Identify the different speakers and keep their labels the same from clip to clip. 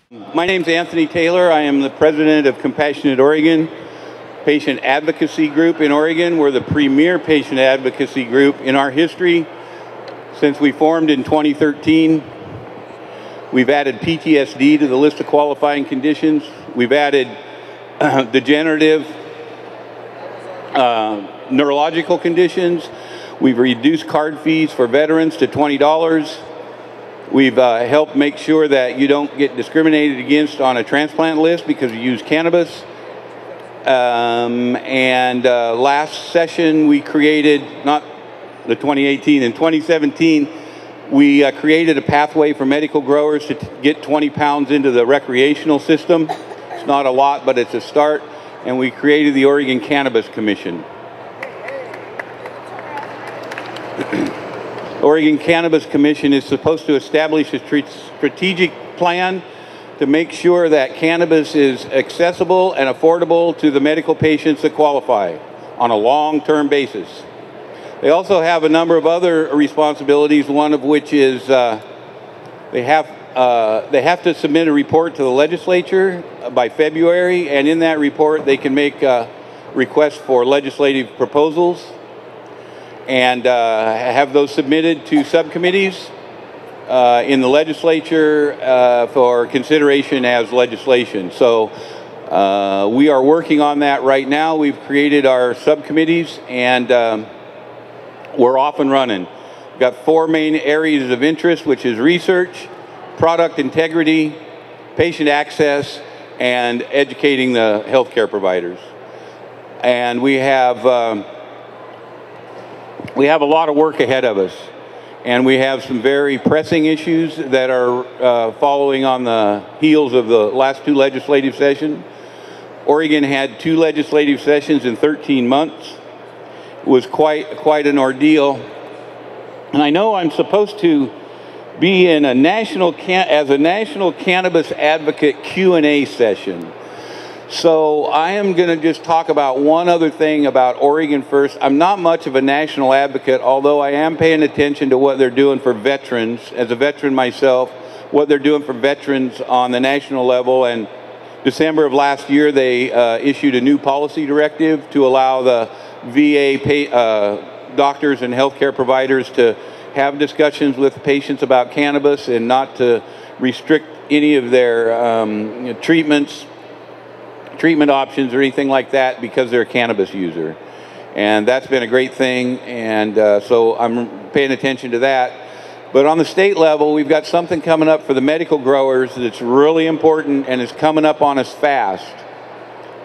Speaker 1: My name's Anthony Taylor. I am the president of Compassionate Oregon, patient advocacy group in Oregon. We're the premier patient advocacy group in our history. Since we formed in 2013, we've added PTSD to the list of qualifying conditions. We've added degenerative neurological conditions. We've reduced card fees for veterans to $20. We've helped make sure that you don't get discriminated against on a transplant list because you use cannabis. Last session we created, not the 2018, in 2017, we created a pathway for medical growers to get 20 pounds into the recreational system. It's not a lot, but it's a start. And we created the Oregon Cannabis Commission. Oregon Cannabis Commission is supposed to establish a strategic plan to make sure that cannabis is accessible and affordable to the medical patients that qualify on a long-term basis. They also have a number of other responsibilities, one of which is they have to submit a report to the legislature by February, and in that report they can make requests for legislative proposals and have those submitted to subcommittees in the legislature for consideration as legislation. So we are working on that right now. We've created our subcommittees and we're off and running. We've got 4 main areas of interest, which is research, product integrity, patient access, and educating the healthcare providers. And we have a lot of work ahead of us, and we have some very pressing issues that are following on the heels of the last 2 legislative sessions. Oregon had 2 legislative sessions in 13 months. It was quite an ordeal, and I know I'm supposed to be in a national cannabis advocate Q&A session. So I am going to just talk about one other thing about Oregon first. I'm not much of a national advocate, although I am paying attention to what they're doing for veterans. As a veteran myself, what they're doing for veterans on the national level. And December of last year, they issued a new policy directive to allow the VA doctors and healthcare providers to have discussions with patients about cannabis and not to restrict any of their treatment options or anything like that because they're a cannabis user. And that's been a great thing, and so I'm paying attention to that. But on the state level, we've got something coming up for the medical growers that's really important and is coming up on us fast.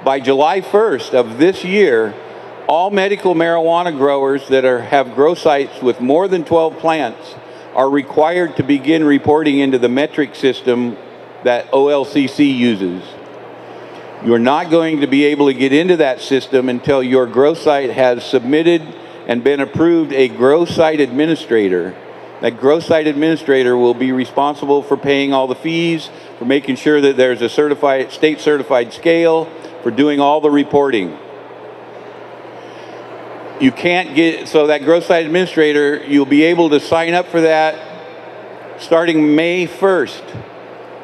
Speaker 1: By July 1st of this year, all medical marijuana growers that have grow sites with more than 12 plants are required to begin reporting into the metric system that OLCC uses. You're not going to be able to get into that system until your grow site has submitted and been approved a grow site administrator. That grow site administrator will be responsible for paying all the fees, for making sure that there's a state certified scale, for doing all the reporting. You can't get, so that grow site administrator, you'll be able to sign up for that starting May 1st.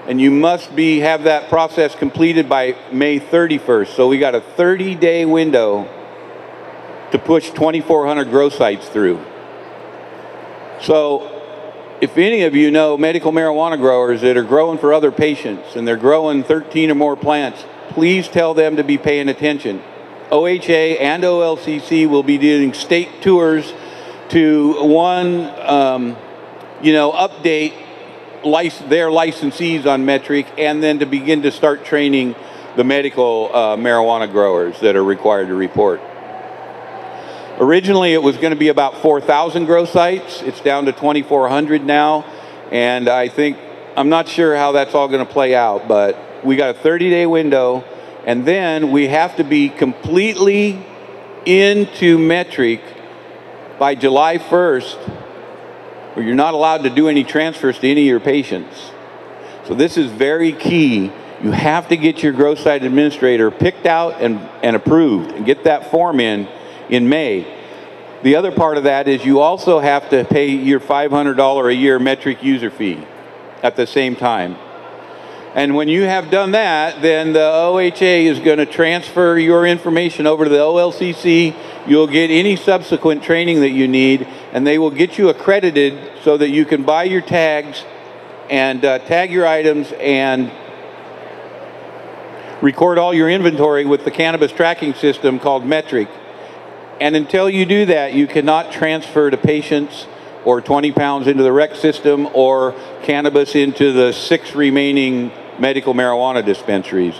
Speaker 1: And you must have that process completed by May 31st. So we got a 30-day window to push 2,400 grow sites through. So if any of you know medical marijuana growers that are growing for other patients and they're growing 13 or more plants, please tell them to be paying attention. OHA and OLCC will be doing state tours to update their licensees on metric, and then to begin to start training the medical marijuana growers that are required to report. Originally, it was going to be about 4,000 grow sites. It's down to 2,400 now, and I'm not sure how that's all going to play out, but we got a 30-day window, and then we have to be completely into metric by July 1st, or you're not allowed to do any transfers to any of your patients. So this is very key. You have to get your grow site administrator picked out and approved, and get that form in May. The other part of that is you also have to pay your $500 a year metric user fee at the same time. And when you have done that, then the OHA is going to transfer your information over to the OLCC. You'll get any subsequent training that you need, and they will get you accredited so that you can buy your tags and tag your items and record all your inventory with the cannabis tracking system called Metric. And until you do that, you cannot transfer to patients or 20 pounds into the rec system or cannabis into the 6 remaining medical marijuana dispensaries.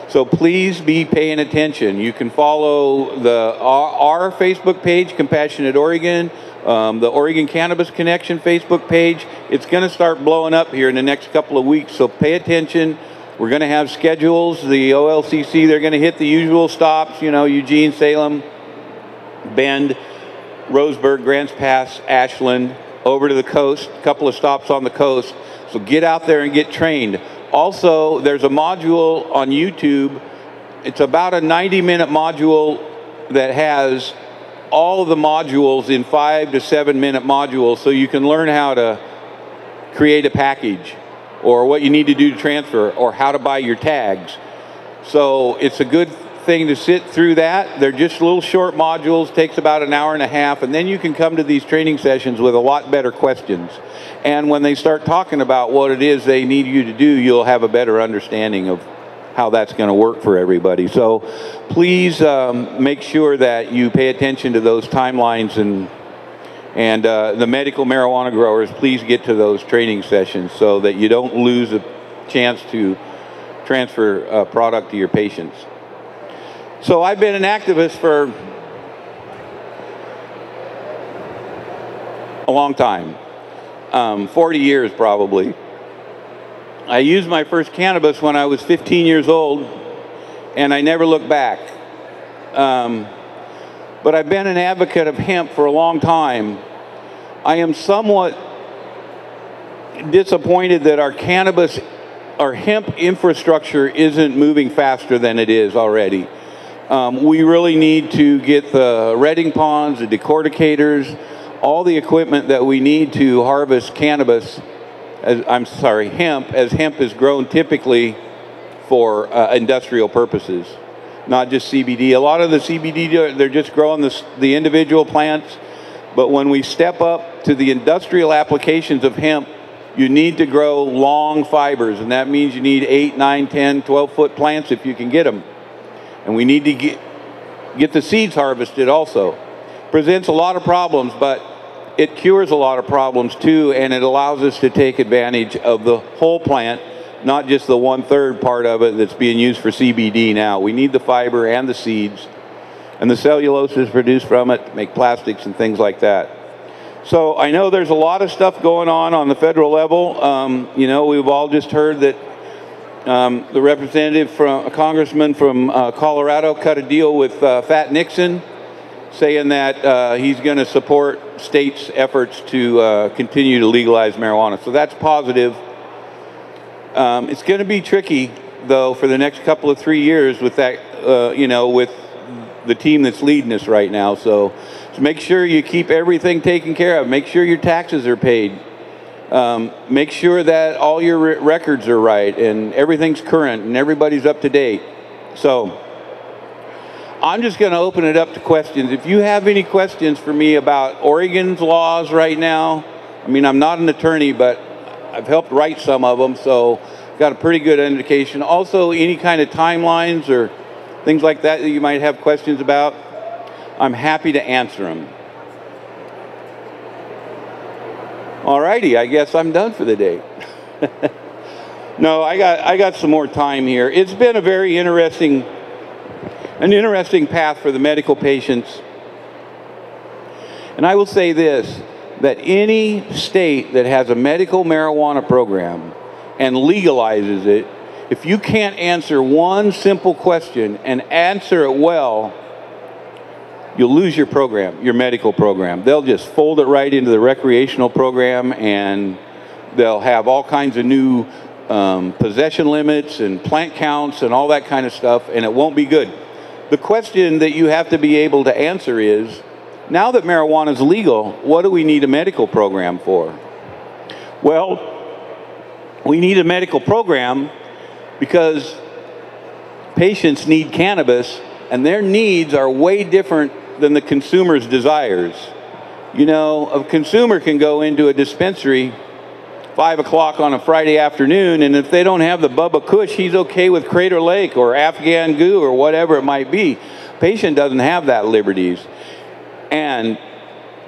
Speaker 1: So please be paying attention. You can follow our Facebook page, Compassionate Oregon, the Oregon Cannabis Connection Facebook page. It's going to start blowing up here in the next couple of weeks, so pay attention. We're going to have schedules. The OLCC, they're going to hit the usual stops, you know, Eugene, Salem, Bend, Roseburg, Grants Pass, Ashland, over to the coast, a couple of stops on the coast. So get out there and get trained. Also, there's a module on YouTube. It's about a 90-minute module that has all of the modules in 5 to 7 minute modules, so you can learn how to create a package or what you need to do to transfer or how to buy your tags. So it's a good thing to sit through that. They're just little short modules, takes about an hour and a half, and then you can come to these training sessions with a lot better questions. And when they start talking about what it is they need you to do, you'll have a better understanding of how that's going to work for everybody. So please make sure that you pay attention to those timelines, and the medical marijuana growers, please get to those training sessions so that you don't lose a chance to transfer a product to your patients. So I've been an activist for a long time, 40 years probably. I used my first cannabis when I was 15 years old, and I never looked back. But I've been an advocate of hemp for a long time. I am somewhat disappointed that our hemp infrastructure isn't moving faster than it is already. We really need to get the redding ponds, the decorticators, all the equipment that we need to harvest cannabis, hemp, as hemp is grown typically for industrial purposes, not just CBD. A lot of the CBD, they're just growing the individual plants, but when we step up to the industrial applications of hemp, you need to grow long fibers, and that means you need 8, 9, 10, 12-foot plants if you can get them. And we need to get the seeds harvested also. Presents a lot of problems, but it cures a lot of problems too, and it allows us to take advantage of the whole plant, not just the 1/3 part of it that's being used for CBD now. We need the fiber and the seeds, and the cellulose is produced from it to make plastics and things like that. So I know there's a lot of stuff going on the federal level. You know, we've all just heard that the representative from a congressman from Colorado cut a deal with Fat Nixon, saying that he's going to support states' efforts to continue to legalize marijuana. So that's positive. It's going to be tricky, though, for the next couple of 3 years with that, you know, with the team that's leading us right now. So make sure you keep everything taken care of. Make sure your taxes are paid. Make sure that all your records are right and everything's current and everybody's up to date. So I'm just going to open it up to questions. If you have any questions for me about Oregon's laws right now, I mean, I'm not an attorney, but I've helped write some of them, so got a pretty good indication. Also, any kind of timelines or things like that that you might have questions about, I'm happy to answer them. Alrighty, I guess I'm done for the day. No, I got some more time here. It's been a very interesting path for the medical patients. And I will say this, that any state that has a medical marijuana program and legalizes it, if you can't answer one simple question and answer it well, you'll lose your program, your medical program. They'll just fold it right into the recreational program, and they'll have all kinds of new possession limits and plant counts and all that kind of stuff, and it won't be good. The question that you have to be able to answer is, now that marijuana is legal, what do we need a medical program for? Well, we need a medical program because patients need cannabis, and their needs are way different than the consumer's desires. You know, a consumer can go into a dispensary 5 o'clock on a Friday afternoon, and if they don't have the Bubba Kush, he's okay with Crater Lake or Afghan Goo or whatever it might be. Patient doesn't have that liberties. And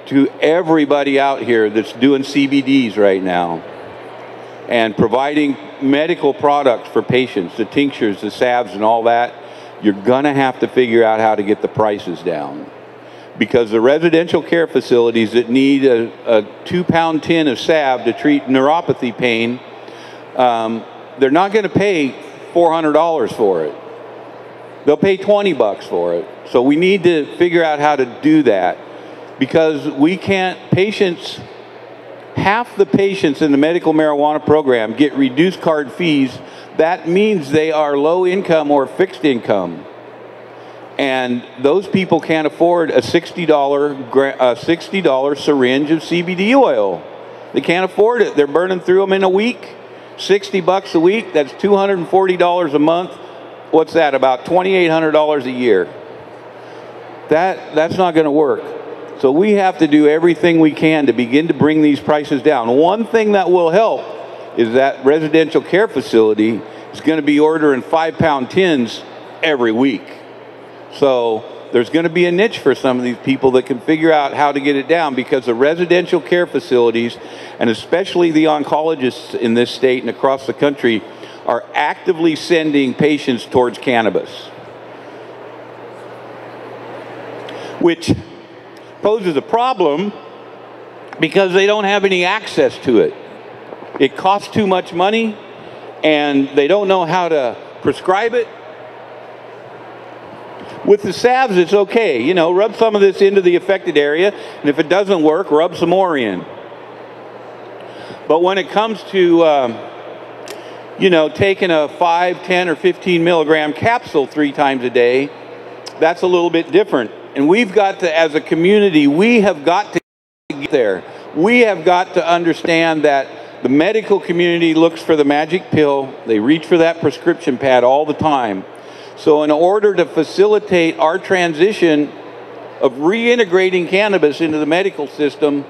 Speaker 1: to everybody out here that's doing CBDs right now and providing medical products for patients, the tinctures, the salves, and all that, you're gonna have to figure out how to get the prices down. Because the residential care facilities that need a 2-pound tin of salve to treat neuropathy pain, they're not going to pay $400 for it. They'll pay $20 for it. So we need to figure out how to do that, because we can't, half the patients in the medical marijuana program get reduced card fees. That means they are low income or fixed income. And those people can't afford a $60 syringe of CBD oil. They can't afford it. They're burning through them in a week. $60 a week, that's $240 a month. What's that, about $2,800 a year? That's not going to work. So we have to do everything we can to begin to bring these prices down. One thing that will help is that residential care facility is going to be ordering 5-pound tins every week. So there's going to be a niche for some of these people that can figure out how to get it down, because the residential care facilities, and especially the oncologists in this state and across the country, are actively sending patients towards cannabis, which poses a problem because they don't have any access to it. It costs too much money, and they don't know how to prescribe it. With the salves, it's okay. You know, rub some of this into the affected area, and if it doesn't work, rub some more in. But when it comes to, you know, taking a 5, 10, or 15 milligram capsule 3 times a day, that's a little bit different. And we've got to, as a community, we have got to get there. We have got to understand that the medical community looks for the magic pill. They reach for that prescription pad all the time. So in order to facilitate our transition of reintegrating cannabis into the medical system,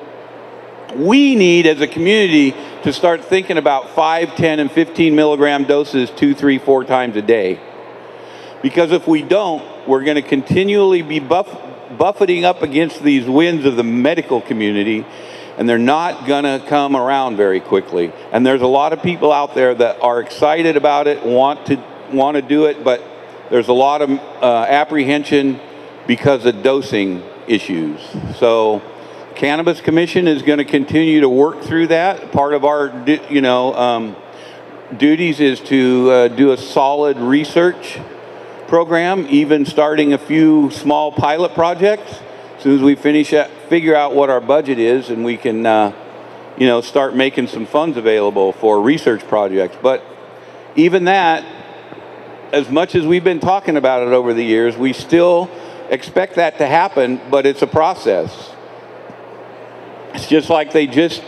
Speaker 1: we need, as a community, to start thinking about 5, 10, and 15 milligram doses 2, 3, 4 times a day. Because if we don't, we're going to continually be buffeting up against these winds of the medical community, and they're not going to come around very quickly. And there's a lot of people out there that are excited about it, want to do it, but there's a lot of apprehension because of dosing issues. So Cannabis Commission is going to continue to work through that. Part of our duties is to do a solid research program, even starting a few small pilot projects. As soon as we figure out what our budget is, and we can start making some funds available for research projects. But even that, as much as we've been talking about it over the years, we still expect that to happen, but it's a process. It's just like they just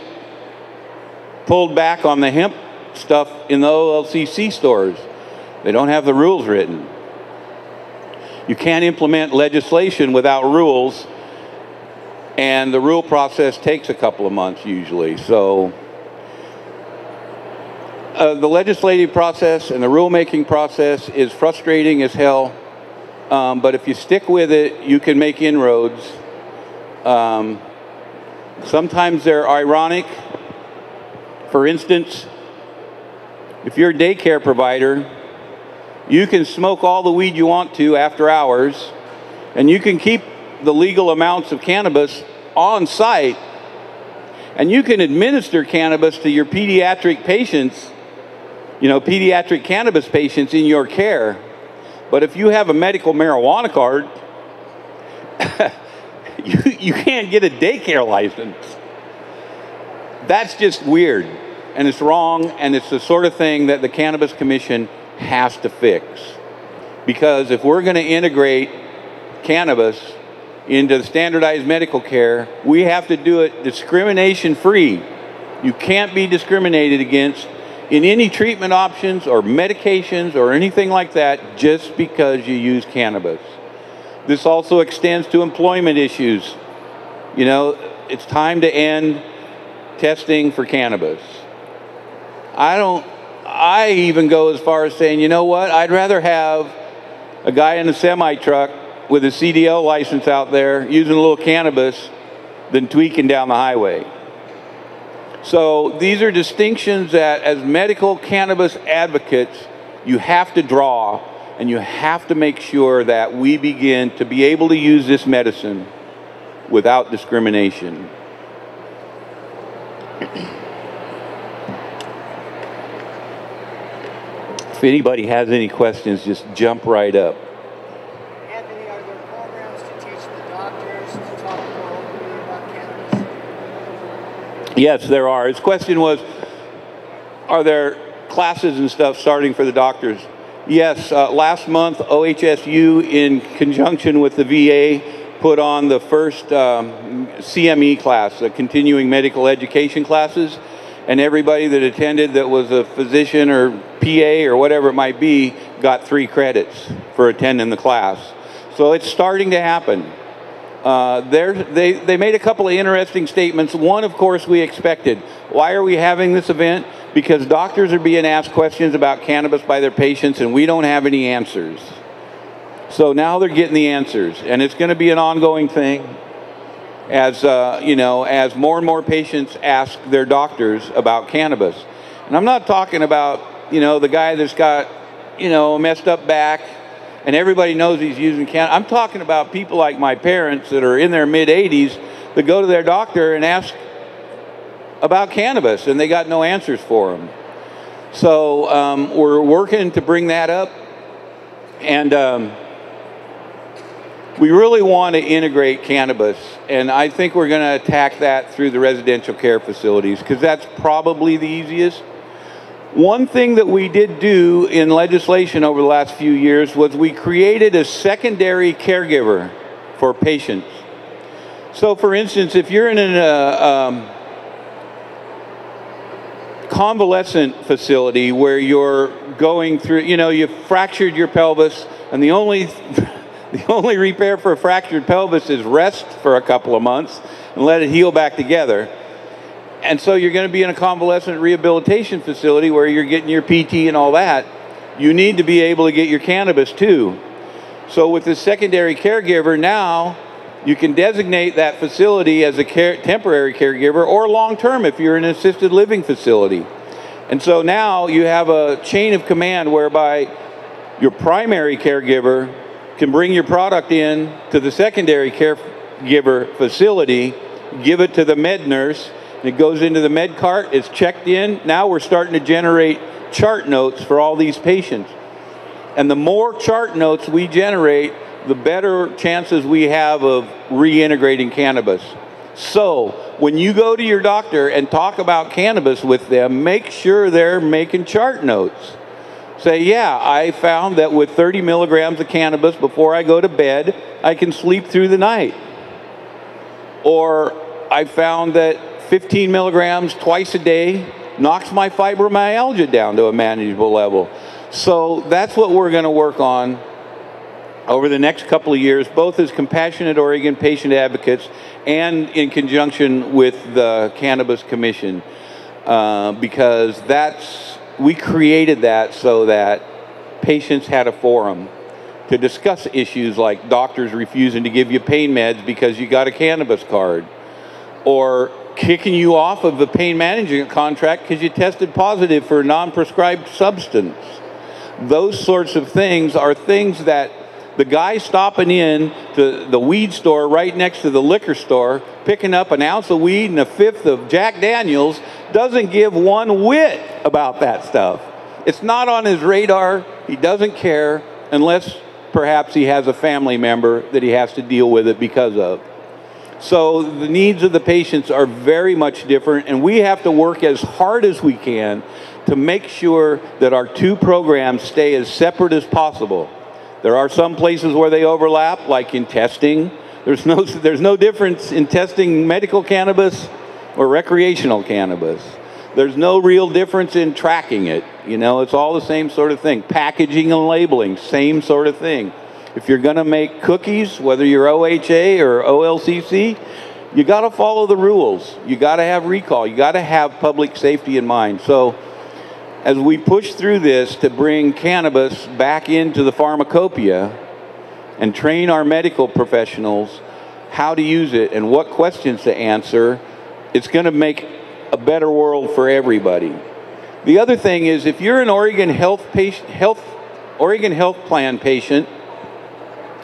Speaker 1: pulled back on the hemp stuff in the OLCC stores. They don't have the rules written. You can't implement legislation without rules, and the rule process takes a couple of months usually. So the legislative process and the rulemaking process is frustrating as hell, but if you stick with it, you can make inroads. Sometimes they're ironic. For instance, if you're a daycare provider, you can smoke all the weed you want to after hours, and you can keep the legal amounts of cannabis on site, and you can administer cannabis to your pediatric patients, pediatric cannabis patients in your care. But if you have a medical marijuana card, you can't get a daycare license. That's just weird, and it's wrong, and it's the sort of thing that the Cannabis Commission has to fix. Because if we're going to integrate cannabis into standardized medical care, we have to do it discrimination-free. You can't be discriminated against in any treatment options or medications or anything like that just because you use cannabis. This also extends to employment issues. You know, it's time to end testing for cannabis. I even go as far as saying, you know what, I'd rather have a guy in a semi-truck with a CDL license out there using a little cannabis than tweaking down the highway. So these are distinctions that as medical cannabis advocates, you have to draw, and you have to make sure that we begin to be able to use this medicine without discrimination. If anybody has any questions, just jump right up.
Speaker 2: Anthony, are there programs to teach the doctors to talk more openly about cannabis?
Speaker 1: Yes, there are. His question was, are there classes and stuff starting for the doctors? Yes, last month OHSU in conjunction with the VA put on the first CME class, the continuing medical education classes, and everybody that attended that was a physician or PA or whatever it might be got 3 credits for attending the class. So it's starting to happen. They made a couple of interesting statements. One, of course, we expected. Why are we having this event? Because doctors are being asked questions about cannabis by their patients and we don't have any answers. So now they're getting the answers, and it's going to be an ongoing thing as you know, as more and more patients ask their doctors about cannabis. And I'm not talking about, you know, the guy that's got, you know, a messed up back and everybody knows he's using cannabis. I'm talking about people like my parents that are in their mid-80s that go to their doctor and ask about cannabis and they got no answers for them. So we're working to bring that up, and we really want to integrate cannabis, and I think we're going to attack that through the residential care facilities because that's probably the easiest. One thing that we did do in legislation over the last few years was we created a secondary caregiver for patients. So for instance, if you're in a convalescent facility where you're going through, you know, you've fractured your pelvis, and the only repair for a fractured pelvis is rest for a couple of months and let it heal back together. And so you're going to be in a convalescent rehabilitation facility where you're getting your PT and all that. You need to be able to get your cannabis too. So with the secondary caregiver, now you can designate that facility as a temporary caregiver or long-term if you're in an assisted living facility. And so now you have a chain of command whereby your primary caregiver can bring your product in to the secondary caregiver facility, give it to the med nurse, and it goes into the med cart, it's checked in. Now we're starting to generate chart notes for all these patients. And the more chart notes we generate, the better chances we have of reintegrating cannabis. So when you go to your doctor and talk about cannabis with them, make sure they're making chart notes. Say, yeah, I found that with 30 milligrams of cannabis before I go to bed, I can sleep through the night. Or I found that 15 milligrams twice a day knocks my fibromyalgia down to a manageable level. So that's what we're going to work on over the next couple of years, both as Compassionate Oregon patient advocates and in conjunction with the Cannabis Commission, because we created that so that patients had a forum to discuss issues like doctors refusing to give you pain meds because you got a cannabis card, or kicking you off of the pain management contract because you tested positive for a non-prescribed substance. Those sorts of things are things that the guy stopping in to the weed store right next to the liquor store, picking up an ounce of weed and a fifth of Jack Daniels, doesn't give one whit about that stuff. It's not on his radar. He doesn't care unless perhaps he has a family member that he has to deal with it because of. So the needs of the patients are very much different, and we have to work as hard as we can to make sure that our two programs stay as separate as possible. There are some places where they overlap, like in testing. There's no difference in testing medical cannabis or recreational cannabis. There's no real difference in tracking it. You know, it's all the same sort of thing. Packaging and labeling, same sort of thing. If you're going to make cookies, whether you're OHA or OLCC, you got to follow the rules. You got to have recall. You got to have public safety in mind. So as we push through this to bring cannabis back into the pharmacopoeia and train our medical professionals how to use it and what questions to answer, it's going to make a better world for everybody. The other thing is, if you're an Oregon Health Plan patient,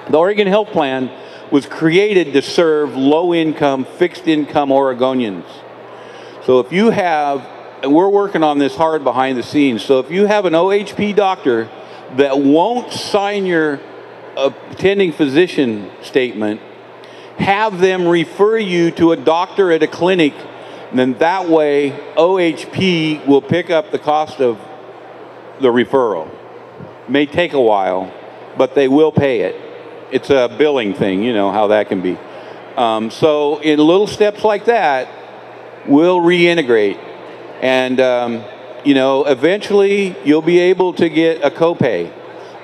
Speaker 1: the Oregon Health Plan was created to serve low-income, fixed-income Oregonians. So if you have, and we're working on this hard behind the scenes, so if you have an OHP doctor that won't sign your attending physician statement, have them refer you to a doctor at a clinic, and then that way OHP will pick up the cost of the referral. It may take a while, but they will pay it. It's a billing thing, you know how that can be. So in little steps like that, we'll reintegrate. And, you know, eventually you'll be able to get a copay.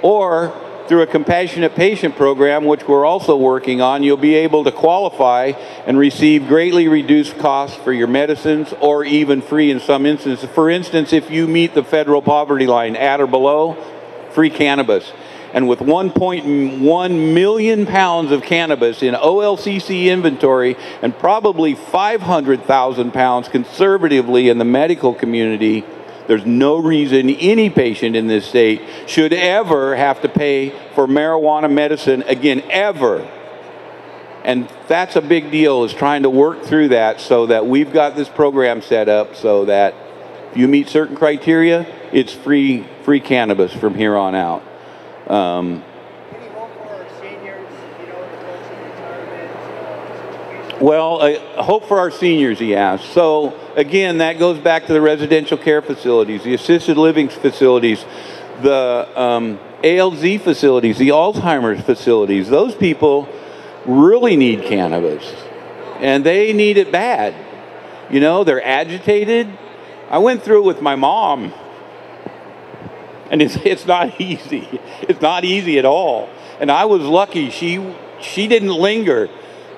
Speaker 1: Or through a compassionate patient program, which we're also working on, you'll be able to qualify and receive greatly reduced costs for your medicines, or even free in some instances. For instance, if you meet the federal poverty line at or below, free cannabis. And with 1.1 million pounds of cannabis in OLCC inventory and probably 500,000 pounds conservatively in the medical community, there's no reason any patient in this state should ever have to pay for marijuana medicine again, ever. And that's a big deal, is trying to work through that so that we've got this program set up so that if you meet certain criteria, it's free cannabis from here on out.
Speaker 2: Any hope for our seniors, you know, in the course of retirement situation?
Speaker 1: Well, hope for our seniors, he asked. So again, that goes back to the residential care facilities, the assisted living facilities, the ALZ facilities, the Alzheimer's facilities. Those people really need cannabis, and they need it bad. You know, they're agitated. I went through it with my mom. And it's not easy. It's not easy at all. And I was lucky. She didn't linger.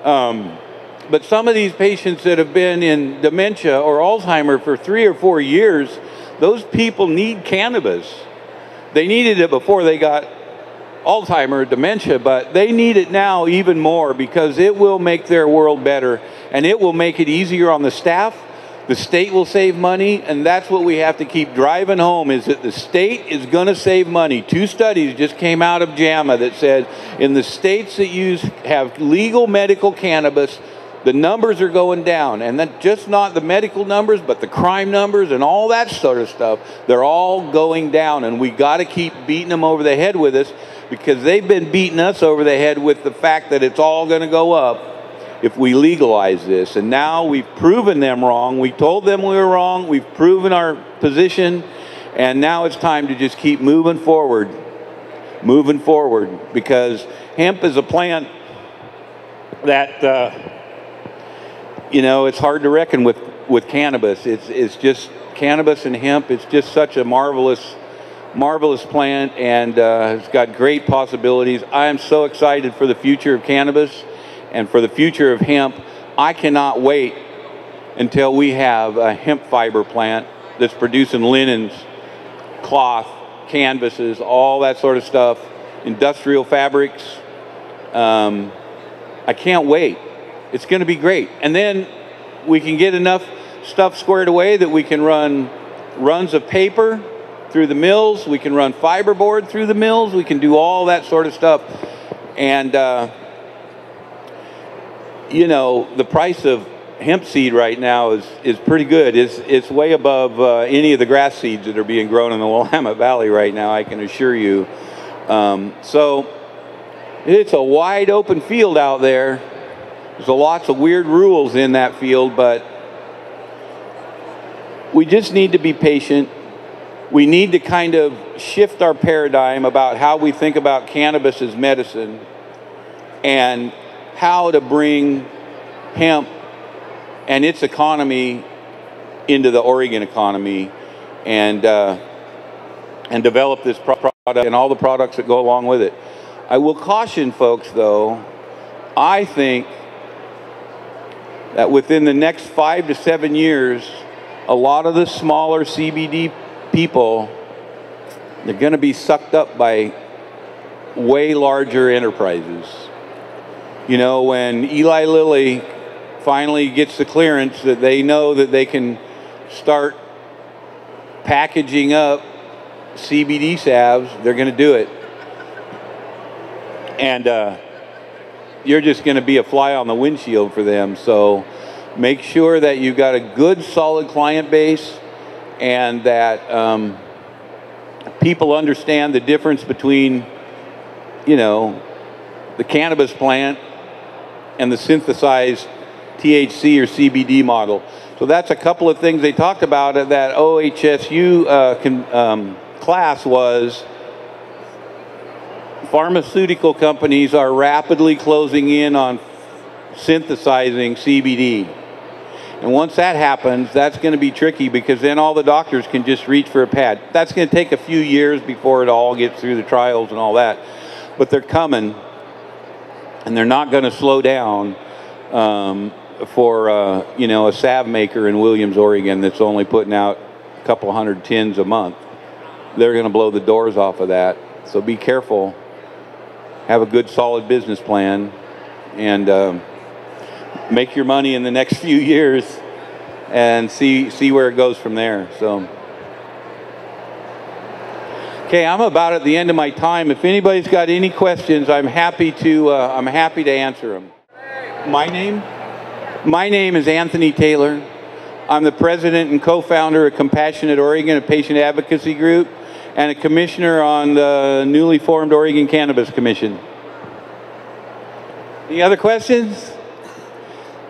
Speaker 1: But some of these patients that have been in dementia or Alzheimer for 3 or 4 years, those people need cannabis. They needed it before they got Alzheimer or dementia, but they need it now even more because it will make their world better, and it will make it easier on the staff. The state will save money, and that's what we have to keep driving home, is that the state is going to save money. 2 studies just came out of JAMA that said in the states that have legal medical cannabis, the numbers are going down. And that just not the medical numbers, but the crime numbers and all that sort of stuff, they're all going down. And we got to keep beating them over the head with this, because they've been beating us over the head with the fact that it's all going to go up if we legalize this. And now we've proven them wrong. We told them we were wrong. We've proven our position. And now it's time to just keep moving forward. Because hemp is a plant that, you know, it's hard to reckon with cannabis. It's just cannabis and hemp. It's just such a marvelous plant, and it's got great possibilities. I am so excited for the future of cannabis and for the future of hemp. I cannot wait until we have a hemp fiber plant that's producing linens, cloth, canvases, all that sort of stuff, industrial fabrics. I can't wait. It's going to be great. And then we can get enough stuff squared away that we can run runs of paper through the mills. We can run fiberboard through the mills. We can do all that sort of stuff. And you know, the price of hemp seed right now is pretty good. It's way above any of the grass seeds that are being grown in the Willamette Valley right now, I can assure you. So it's a wide open field out there. There's lots of weird rules in that field, but we just need to be patient. We need to kind of shift our paradigm about how we think about cannabis as medicine, and how to bring hemp and its economy into the Oregon economy and develop this product and all the products that go along with it. I will caution folks, though, I think that within the next 5 to 7 years, a lot of the smaller CBD people, they're going to be sucked up by way larger enterprises. You know, when Eli Lilly finally gets the clearance that they know that they can start packaging up CBD salves, they're going to do it. And you're just going to be a fly on the windshield for them. So make sure that you've got a good, solid client base and that people understand the difference between, you know, the cannabis plant and the synthesized THC or CBD model. So that's a couple of things they talked about at that OHSU class was pharmaceutical companies are rapidly closing in on synthesizing CBD. And once that happens, that's going to be tricky because then all the doctors can just reach for a pad. That's going to take a few years before it all gets through the trials and all that. But they're coming, and they're not going to slow down for you know, a salve maker in Williams, Oregon that's only putting out a couple hundred tins a month. They're going to blow the doors off of that. So be careful. Have a good, solid business plan, and make your money in the next few years, and see where it goes from there. So, okay, I'm about at the end of my time. If anybody's got any questions, I'm happy to answer them. My name is Anthony Taylor. I'm the president and co-founder of Compassionate Oregon, a patient advocacy group, and a commissioner on the newly formed Oregon Cannabis Commission. Any other questions?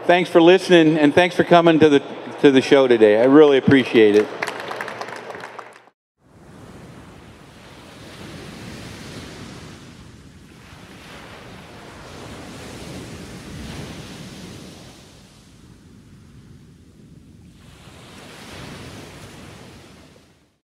Speaker 1: Thanks for listening, and thanks for coming to the show today. I really appreciate it.